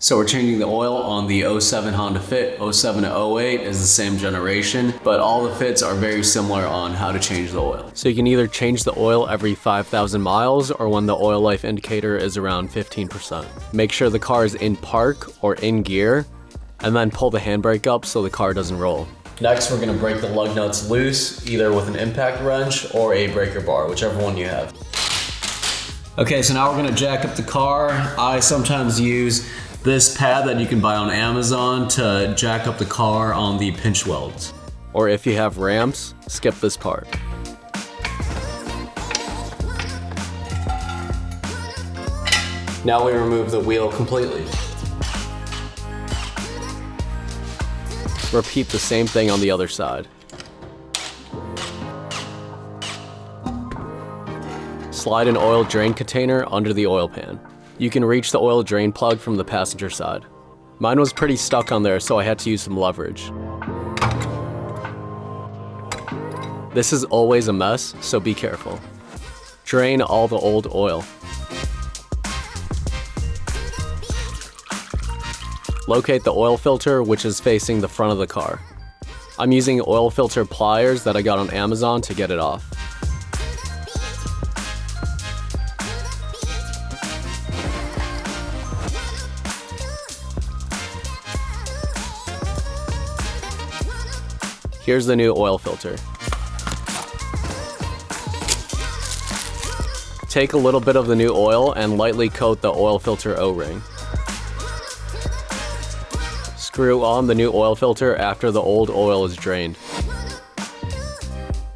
So we're changing the oil on the 07 Honda Fit. 07 to 08 is the same generation, but all the Fits are very similar on how to change the oil. So you can either change the oil every 5,000 miles or when the oil life indicator is around 15%. Make sure the car is in park or in gear, and then pull the handbrake up so the car doesn't roll. Next, we're gonna break the lug nuts loose, either with an impact wrench or a breaker bar, whichever one you have. Okay, so now we're gonna jack up the car. I sometimes use this pad that you can buy on Amazon to jack up the car on the pinch welds. Or if you have ramps, skip this part. Now we remove the wheel completely. Repeat the same thing on the other side. Slide an oil drain container under the oil pan. You can reach the oil drain plug from the passenger side. Mine was pretty stuck on there, so I had to use some leverage. This is always a mess, so be careful. Drain all the old oil. Locate the oil filter, which is facing the front of the car. I'm using oil filter pliers that I got on Amazon to get it off. Here's the new oil filter. Take a little bit of the new oil and lightly coat the oil filter O-ring. Screw on the new oil filter after the old oil is drained.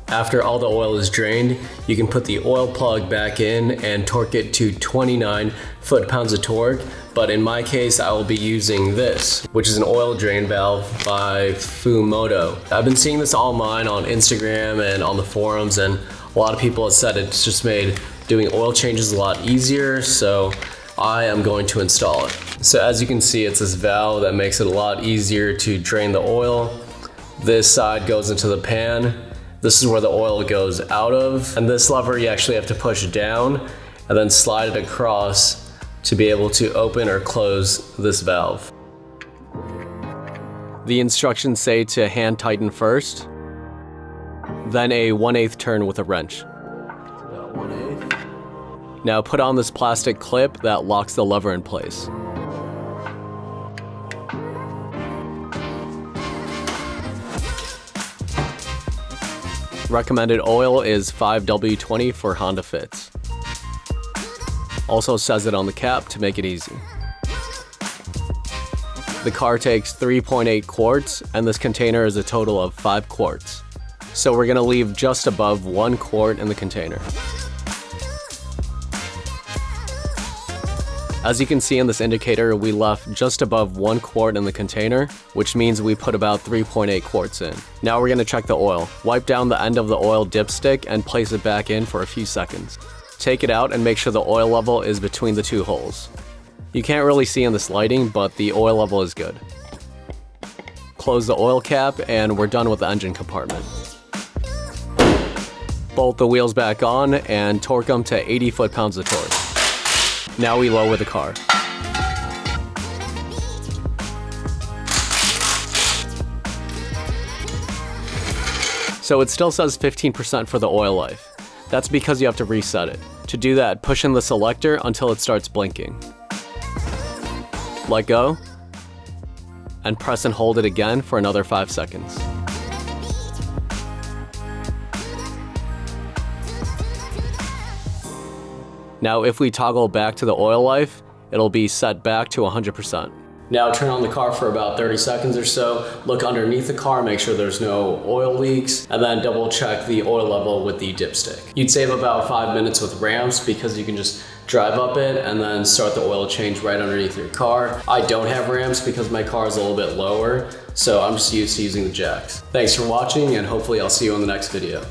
After all the oil is drained, you can put the oil plug back in and torque it to 29 foot-pounds of torque, but in my case, I will be using this, which is an oil drain valve by Fumoto. I've been seeing this online on Instagram and on the forums, and a lot of people have said it's just made doing oil changes a lot easier, so I am going to install it. So as you can see, it's this valve that makes it a lot easier to drain the oil. This side goes into the pan. This is where the oil goes out of, and this lever you actually have to push down and then slide it across to be able to open or close this valve. The instructions say to hand tighten first, then a 1/8 turn with a wrench. Now put on this plastic clip that locks the lever in place. Recommended oil is 5W20 for Honda Fits. Also says it on the cap to make it easy. The car takes 3.8 quarts, and this container is a total of 5 quarts. So we're gonna leave just above 1 quart in the container. As you can see in this indicator, we left just above 1 quart in the container, which means we put about 3.8 quarts in. Now we're gonna check the oil. Wipe down the end of the oil dipstick and place it back in for a few seconds. Take it out and make sure the oil level is between the 2 holes. You can't really see in this lighting, but the oil level is good. Close the oil cap and we're done with the engine compartment. Bolt the wheels back on and torque them to 80 foot-pounds of torque. Now we lower the car. So it still says 15% for the oil life. That's because you have to reset it. To do that, push in the selector until it starts blinking. Let go, and press and hold it again for another 5 seconds. Now if we toggle back to the oil life, it'll be set back to 100%. Now turn on the car for about 30 seconds or so, look underneath the car, make sure there's no oil leaks, and then double check the oil level with the dipstick. You'd save about 5 minutes with ramps because you can just drive up it and then start the oil change right underneath your car. I don't have ramps because my car is a little bit lower, so I'm just used to using the jacks. Thanks for watching, and hopefully I'll see you in the next video.